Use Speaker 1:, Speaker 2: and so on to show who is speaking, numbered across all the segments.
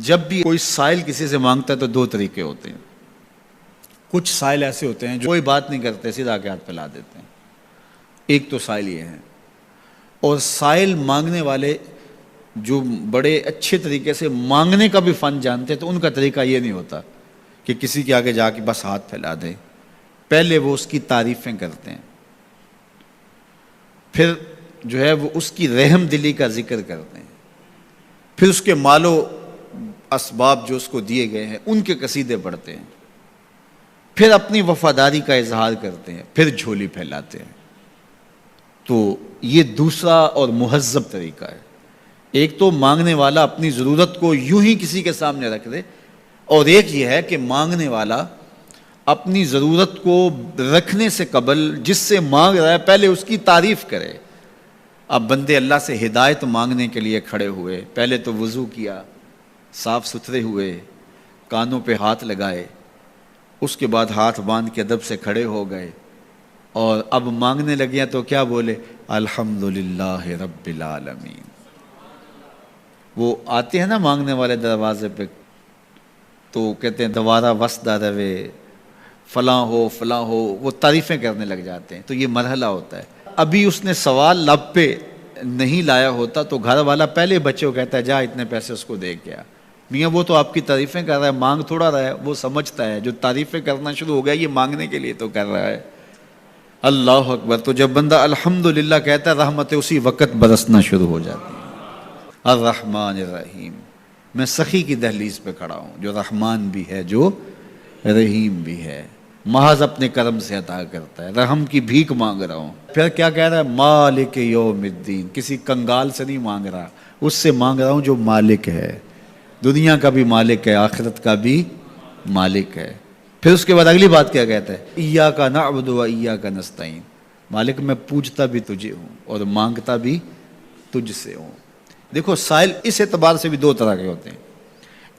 Speaker 1: جب بھی کوئی سائل کسی سے مانگتا ہے تو دو طریقے ہوتے ہیں. کچھ سائل ایسے ہوتے ہیں جو کوئی بات نہیں کرتے، سیدھا آ کے ہاتھ پھیلا دیتے ہیں. ایک تو سائل یہ ہے. اور سائل مانگنے والے جو بڑے اچھے طریقے سے مانگنے کا بھی فن جانتے ہیں تو ان کا طریقہ یہ نہیں ہوتا کہ کسی کے آگے جا کے بس ہاتھ پھیلا دیں. پہلے وہ اس کی تعریفیں کرتے ہیں، پھر جو ہے وہ اس کی رحم دلی کا ذکر کرتے ہیں، پھر اس کے مال و اسباب جو اس کو دیے گئے ہیں ان کے قصیدے پڑھتے ہیں، پھر اپنی وفاداری کا اظہار کرتے ہیں، پھر جھولی پھیلاتے ہیں. تو یہ دوسرا اور مہذب طریقہ ہے. ایک تو مانگنے والا اپنی ضرورت کو یوں ہی کسی کے سامنے رکھ دے، اور ایک یہ ہے کہ مانگنے والا اپنی ضرورت کو رکھنے سے قبل جس سے مانگ رہا ہے پہلے اس کی تعریف کرے. اب بندے اللہ سے ہدایت مانگنے کے لیے کھڑے ہوئے، پہلے تو وضو کیا، صاف ستھرے ہوئے، کانوں پہ ہاتھ لگائے، اس کے بعد ہاتھ باندھ کے ادب سے کھڑے ہو گئے، اور اب مانگنے لگے تو کیا بولے؟ الحمدللہ رب العالمین. وہ آتے ہیں نا مانگنے والے دروازے پہ تو کہتے ہیں دوبارہ وسدہ روے، فلاں ہو فلاں ہو، وہ تعریفیں کرنے لگ جاتے ہیں. تو یہ مرحلہ ہوتا ہے. ابھی اس نے سوال لب پہ نہیں لایا ہوتا تو گھر والا پہلے بچے کو کہتا ہے جا اتنے پیسے اس کو دے گیا. میاں وہ تو آپ کی تعریفیں کر رہا ہے، مانگ تھوڑا رہا ہے. وہ سمجھتا ہے جو تعریفیں کرنا شروع ہو گیا یہ مانگنے کے لیے تو کر رہا ہے. اللہ اکبر. تو جب بندہ الحمدللہ کہتا ہے رحمتیں اسی وقت برسنا شروع ہو جاتی ہیں. الرحمن الرحیم. میں سخی کی دہلیز پہ کھڑا ہوں جو رحمان بھی ہے جو رحیم بھی ہے، محض اپنے کرم سے عطا کرتا ہے. رحم کی بھیک مانگ رہا ہوں. پھر کیا کہہ رہا ہے؟ مالک یوم الدین. کسی کنگال سے نہیں مانگ رہا، اس سے مانگ رہا ہوں جو مالک ہے، دنیا کا بھی مالک ہے، آخرت کا بھی مالک ہے. پھر اس کے بعد اگلی بات کیا کہتا ہے؟ ایاک نعبد و ایاک نستعین. مالک میں پوجتا بھی تجھے ہوں اور مانگتا بھی تجھ سے ہوں. دیکھو سائل اس اعتبار سے بھی دو طرح کے ہوتے ہیں.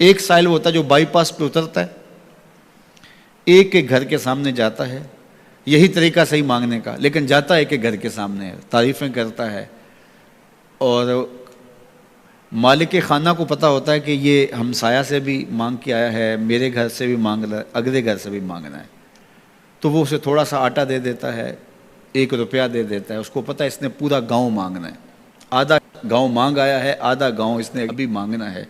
Speaker 1: ایک سائل ہوتا ہے جو بائی پاس پہ اترتا ہے، ایک کے گھر کے سامنے جاتا ہے، یہی طریقہ صحیح مانگنے کا، لیکن جاتا ہے کہ گھر کے سامنے تعریفیں کرتا ہے، اور مالک خانہ کو پتہ ہوتا ہے کہ یہ ہمسایہ سے بھی مانگ کے آیا ہے، میرے گھر سے بھی مانگ رہا ہے، اگلے گھر سے بھی مانگنا ہے. تو وہ اسے تھوڑا سا آٹا دے دیتا ہے، 1 روپیہ دے دیتا ہے. اس کو پتہ ہے اس نے پورا گاؤں مانگنا ہے، آدھا گاؤں مانگ آیا ہے، آدھا گاؤں اس نے ابھی مانگنا ہے.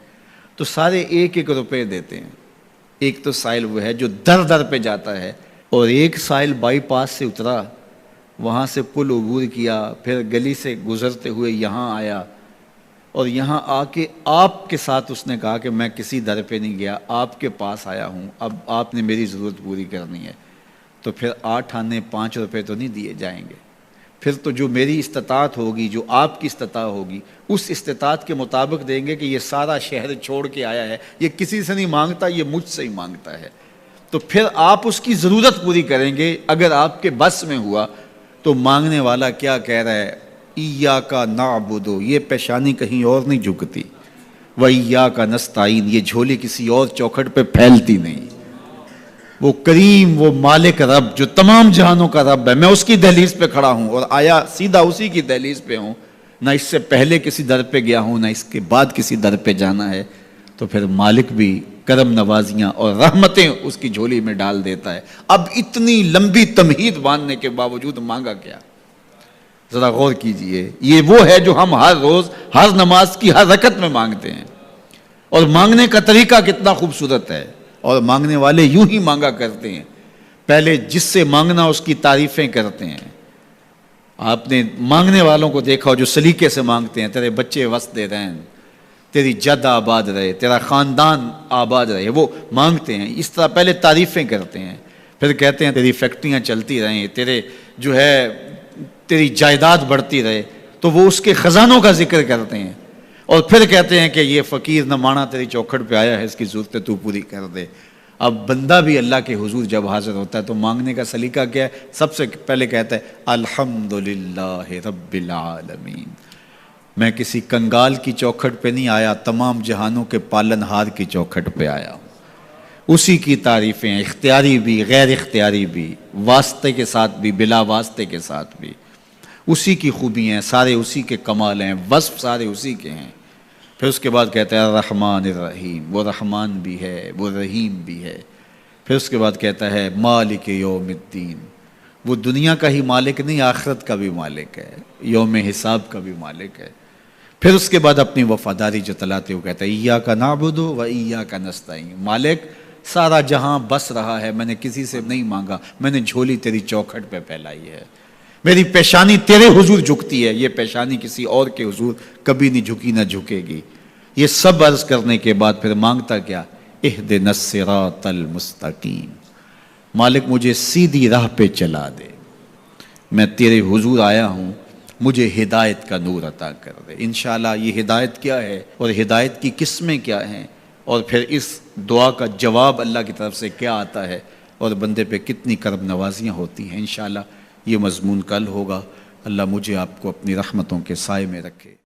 Speaker 1: تو سارے 1 روپے دیتے ہیں. ایک تو سائل وہ ہے جو در در پہ جاتا ہے، اور ایک سائل بائی پاس سے اترا، وہاں سے پل عبور کیا، پھر گلی سے گزرتے ہوئے یہاں آیا، اور یہاں آ کے آپ کے ساتھ اس نے کہا کہ میں کسی در پہ نہیں گیا، آپ کے پاس آیا ہوں، اب آپ نے میری ضرورت پوری کرنی ہے. تو پھر 8 آنے 5 روپے تو نہیں دیے جائیں گے. پھر تو جو میری استطاعت ہوگی، جو آپ کی استطاعت ہوگی، اس استطاعت کے مطابق دیں گے کہ یہ سارا شہر چھوڑ کے آیا ہے، یہ کسی سے نہیں مانگتا، یہ مجھ سے ہی مانگتا ہے. تو پھر آپ اس کی ضرورت پوری کریں گے. اگر آپ کے بس میں ہوا تو مانگنے والا کیا کہہ رہا ہے؟ ایاک نعبد. یہ پیشانی کہیں اور نہیں جھکتی، وایاک نستعین. یہ جھولی کسی اور چوکھٹ پہ پھیلتی نہیں. وہ کریم، وہ مالک رب جو تمام جہانوں کا رب ہے، میں اس کی دہلیز پہ کھڑا ہوں اور آیا سیدھا اسی کی دہلیز پہ ہوں. نہ اس سے پہلے کسی در پہ گیا ہوں، نہ اس کے بعد کسی در پہ جانا ہے. تو پھر مالک بھی کرم نوازیاں اور رحمتیں اس کی جھولی میں ڈال دیتا ہے. اب اتنی لمبی تمہید باندھنے کے باوجود مانگا کیا؟ ذرا غور کیجئے. یہ وہ ہے جو ہم ہر روز ہر نماز کی ہر رکعت میں مانگتے ہیں، اور مانگنے کا طریقہ کتنا خوبصورت ہے. اور مانگنے والے یوں ہی مانگا کرتے ہیں. پہلے جس سے مانگنا اس کی تعریفیں کرتے ہیں. آپ نے مانگنے والوں کو دیکھا جو سلیقے سے مانگتے ہیں، تیرے بچے وسدے رہیں، تیری جد آباد رہے، تیرا خاندان آباد رہے، وہ مانگتے ہیں. اس طرح پہلے تعریفیں کرتے ہیں، پھر کہتے ہیں تیری فیکٹریاں چلتی رہیں، تیرے جو ہے تیری جائیداد بڑھتی رہے. تو وہ اس کے خزانوں کا ذکر کرتے ہیں، اور پھر کہتے ہیں کہ یہ فقیر نہ مانا تیری چوکھٹ پہ آیا ہے، اس کی ضرورتیں تو پوری کر دے. اب بندہ بھی اللہ کے حضور جب حاضر ہوتا ہے تو مانگنے کا سلیقہ کیا ہے؟ سب سے پہلے کہتا ہے الحمدللہ رب العالمین. میں کسی کنگال کی چوکھٹ پہ نہیں آیا، تمام جہانوں کے پالن ہار کی چوکھٹ پہ آیا ہوں. اسی کی تعریفیں، اختیاری بھی غیر اختیاری بھی، واسطے کے ساتھ بھی بلا واسطے کے ساتھ بھی. اسی کی خوبی ہیں، سارے اسی کے کمال ہیں، وصف سارے اسی کے ہیں. پھر اس کے بعد کہتا ہے الرحمن الرحیم، وہ رحمان بھی ہے وہ رحیم بھی ہے۔ پھر اس کے بعد کہتا ہے مالک یوم الدین، وہ دنیا کا ہی مالک نہیں، آخرت کا بھی مالک ہے، یوم حساب کا بھی مالک ہے۔ پھر اس کے بعد اپنی وفاداری جتلاتے ہوئے کہتا ہے ایاک نعبد و ایاک نستعین، مالک سارا جہاں بس رہا ہے، میں نے کسی سے نہیں مانگا، میں نے جھولی تیری چوکھٹ پہ پھیلائی ہے، میری پیشانی تیرے حضور جھکتی ہے، یہ پیشانی کسی اور کے حضور کبھی نہیں جھکی نہ جھکے گی۔ یہ سب عرض کرنے کے بعد پھر مانگتا کیا؟ اہدنا الصراط المستقیم، مالک مجھے سیدھی راہ پہ چلا دے، میں تیرے حضور آیا ہوں، مجھے ہدایت کا نور عطا کر دے۔ انشاءاللہ یہ ہدایت کیا ہے اور ہدایت کی قسمیں کیا ہیں، اور پھر اس دعا کا جواب اللہ کی طرف سے کیا آتا ہے، اور بندے پہ کتنی کرم نوازیاں ہوتی ہیں، انشاءاللہ یہ مضمون کل ہوگا۔ اللہ مجھے آپ کو اپنی رحمتوں کے سائے میں رکھے۔